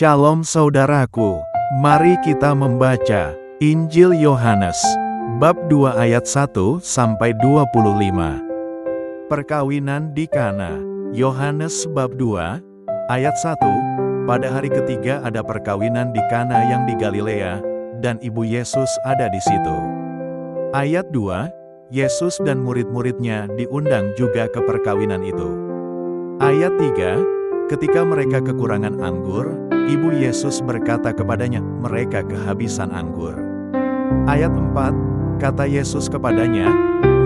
Shalom saudaraku, mari kita membaca Injil Yohanes, bab 2 ayat 1-25. Perkawinan di Kana. Yohanes bab 2, ayat 1. Pada hari ketiga ada perkawinan di Kana yang di Galilea, dan ibu Yesus ada di situ. Ayat 2, Yesus dan murid-muridnya diundang juga ke perkawinan itu. Ayat 3, ketika mereka kekurangan anggur, ibu Yesus berkata kepadanya, mereka kehabisan anggur. Ayat 4, kata Yesus kepadanya,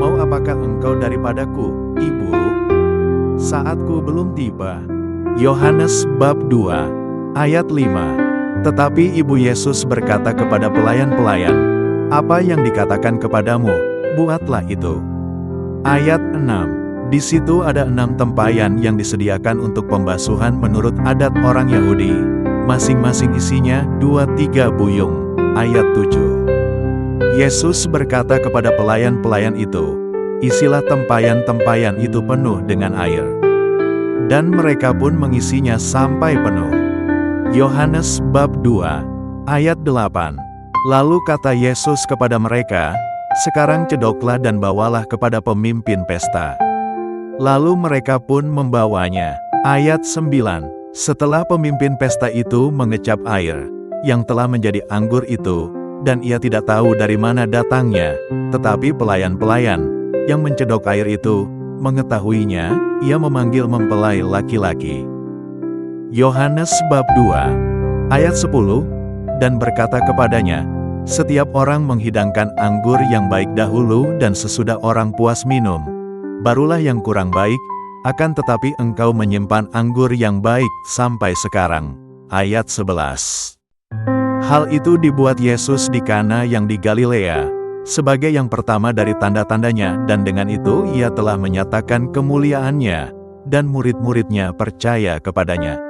mau apakah engkau daripadaku, ibu? Saatku belum tiba. Yohanes bab 2, ayat 5. Tetapi ibu Yesus berkata kepada pelayan-pelayan, apa yang dikatakan kepadamu, buatlah itu. Ayat 6. Di situ ada 6 tempayan yang disediakan untuk pembasuhan menurut adat orang Yahudi. Masing-masing isinya 2-3 buyung. Ayat 7. Yesus berkata kepada pelayan-pelayan itu, isilah tempayan-tempayan itu penuh dengan air. Dan mereka pun mengisinya sampai penuh. Yohanes bab 2, ayat 8. Lalu kata Yesus kepada mereka, sekarang cedoklah dan bawalah kepada pemimpin pesta. Lalu mereka pun membawanya. Ayat 9. Setelah pemimpin pesta itu mengecap air, yang telah menjadi anggur itu, dan ia tidak tahu dari mana datangnya, tetapi pelayan-pelayan, yang mencedok air itu, mengetahuinya, ia memanggil mempelai laki-laki. Yohanes bab 2, ayat 10, dan berkata kepadanya, setiap orang menghidangkan anggur yang baik dahulu dan sesudah orang puas minum, barulah yang kurang baik, akan tetapi engkau menyimpan anggur yang baik sampai sekarang. Ayat 11. Hal itu dibuat Yesus di Kana yang di Galilea, sebagai yang pertama dari tanda-tandanya, dan dengan itu ia telah menyatakan kemuliaannya, dan murid-muridnya percaya kepadanya.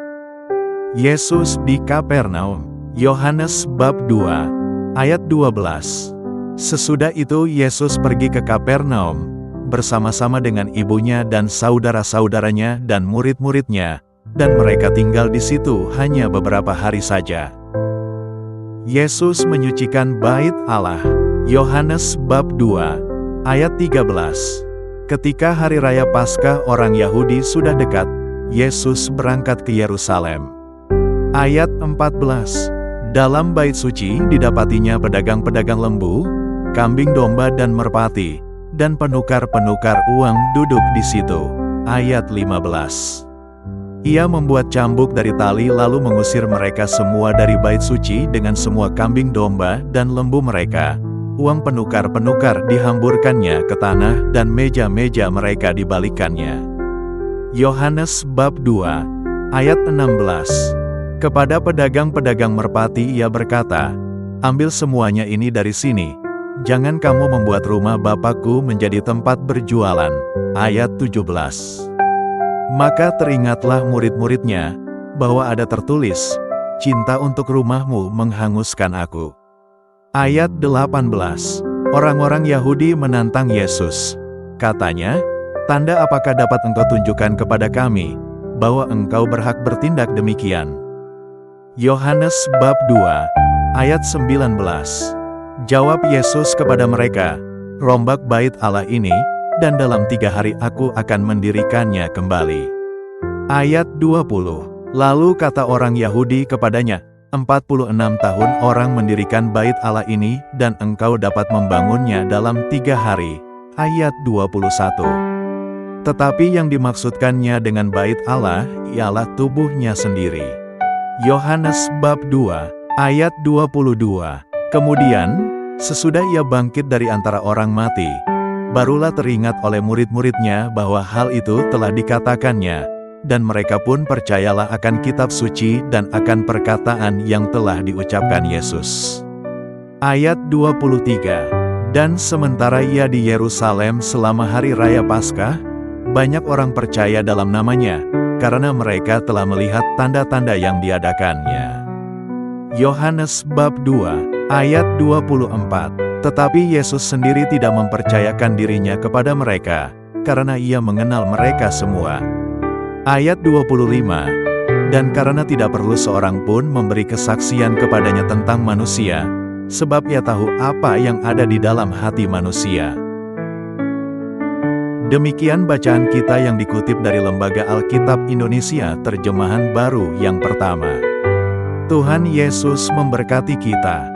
Yesus di Kapernaum. Yohanes bab 2, ayat 12. Sesudah itu Yesus pergi ke Kapernaum, bersama-sama dengan ibunya dan saudara-saudaranya dan murid-muridnya, dan mereka tinggal di situ hanya beberapa hari saja. Yesus menyucikan bait Allah. Yohanes bab 2, ayat 13. Ketika hari raya Paskah orang Yahudi sudah dekat, Yesus berangkat ke Yerusalem. Ayat 14. Dalam bait suci didapatinya pedagang-pedagang lembu, kambing domba dan merpati, dan penukar-penukar uang duduk di situ. Ayat 15. Ia membuat cambuk dari tali lalu mengusir mereka semua dari bait suci dengan semua kambing domba dan lembu mereka. Uang penukar-penukar dihamburkannya ke tanah dan meja-meja mereka dibalikannya. Yohanes bab 2, ayat 16. Kepada pedagang-pedagang merpati ia berkata, ambil semuanya ini dari sini. Jangan kamu membuat rumah Bapakku menjadi tempat berjualan. Ayat 17. Maka teringatlah murid-muridnya, bahwa ada tertulis, cinta untuk rumahmu menghanguskan aku. Ayat 18. Orang-orang Yahudi menantang Yesus. Katanya, tanda apakah dapat engkau tunjukkan kepada kami, bahwa engkau berhak bertindak demikian? Yohanes bab 2, ayat 19. Jawab Yesus kepada mereka, rombak bait Allah ini, dan dalam 3 hari aku akan mendirikannya kembali. Ayat 20. Lalu kata orang Yahudi kepadanya, 46 tahun orang mendirikan bait Allah ini, dan engkau dapat membangunnya dalam 3 hari. Ayat 21. Tetapi yang dimaksudkannya dengan bait Allah, ialah tubuhnya sendiri. Yohanes bab 2, ayat 22. Kemudian, sesudah ia bangkit dari antara orang mati, barulah teringat oleh murid-muridnya bahwa hal itu telah dikatakannya, dan mereka pun percayalah akan kitab suci dan akan perkataan yang telah diucapkan Yesus. Ayat 23. Dan sementara ia di Yerusalem selama hari raya Paskah, banyak orang percaya dalam namanya, karena mereka telah melihat tanda-tanda yang diadakannya. Yohanes bab 2, ayat 24. Tetapi Yesus sendiri tidak mempercayakan dirinya kepada mereka, karena ia mengenal mereka semua. Ayat 25. Dan karena tidak perlu seorang pun memberi kesaksian kepadanya tentang manusia, sebab ia tahu apa yang ada di dalam hati manusia. Demikian bacaan kita yang dikutip dari Lembaga Alkitab Indonesia Terjemahan Baru yang pertama. Tuhan Yesus memberkati kita.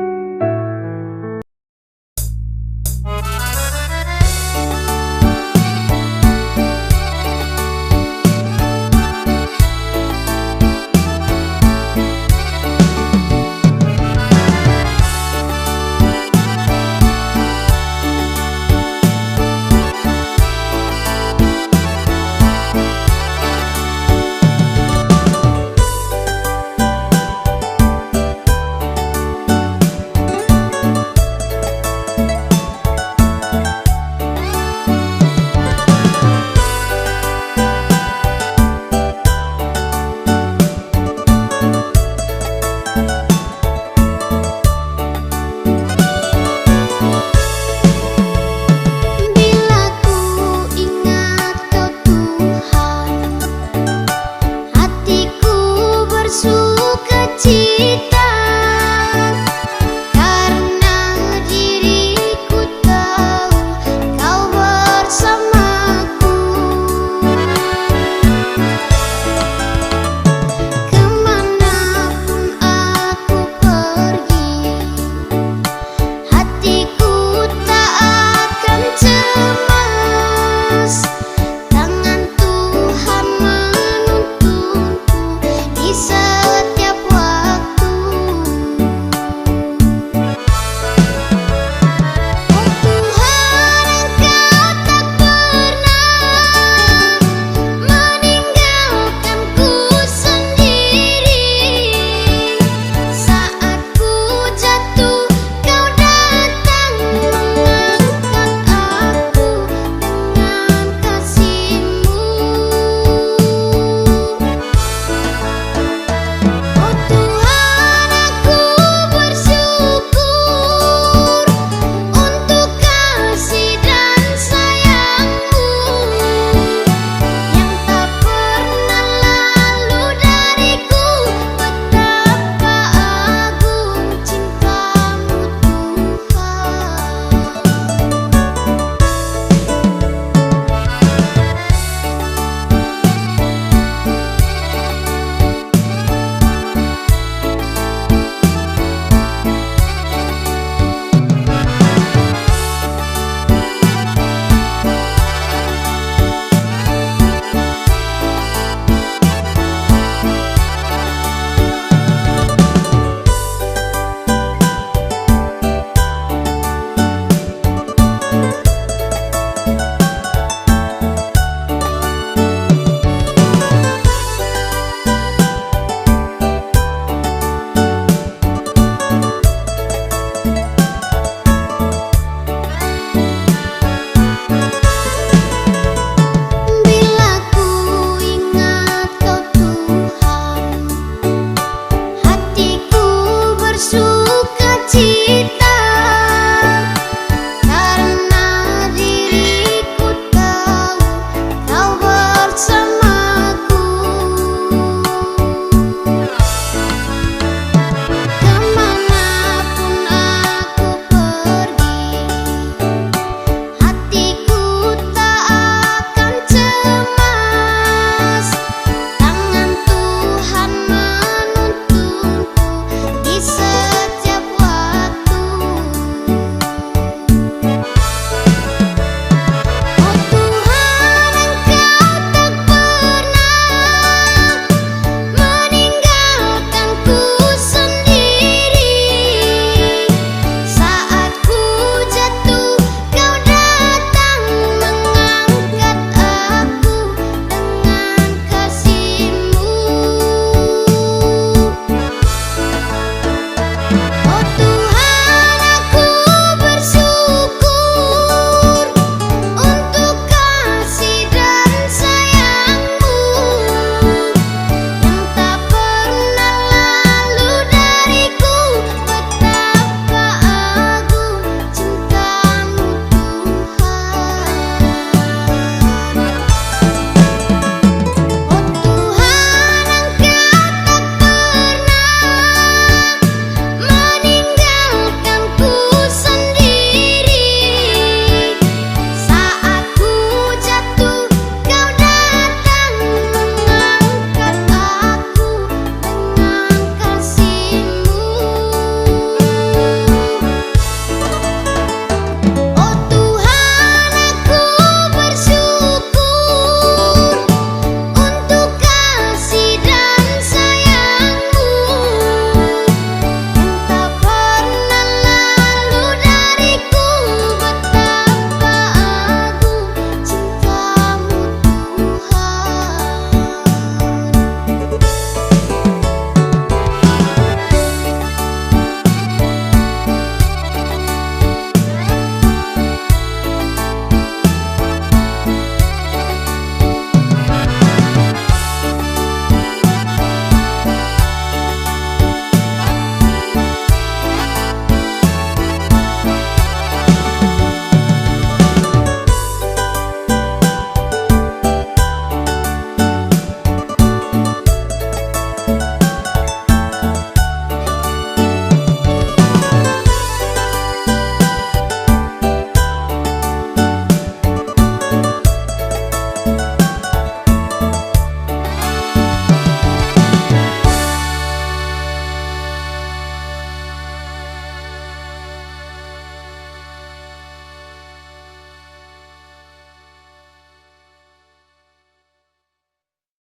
Bila ku ingat Kau Tuhan, hatiku bersuara.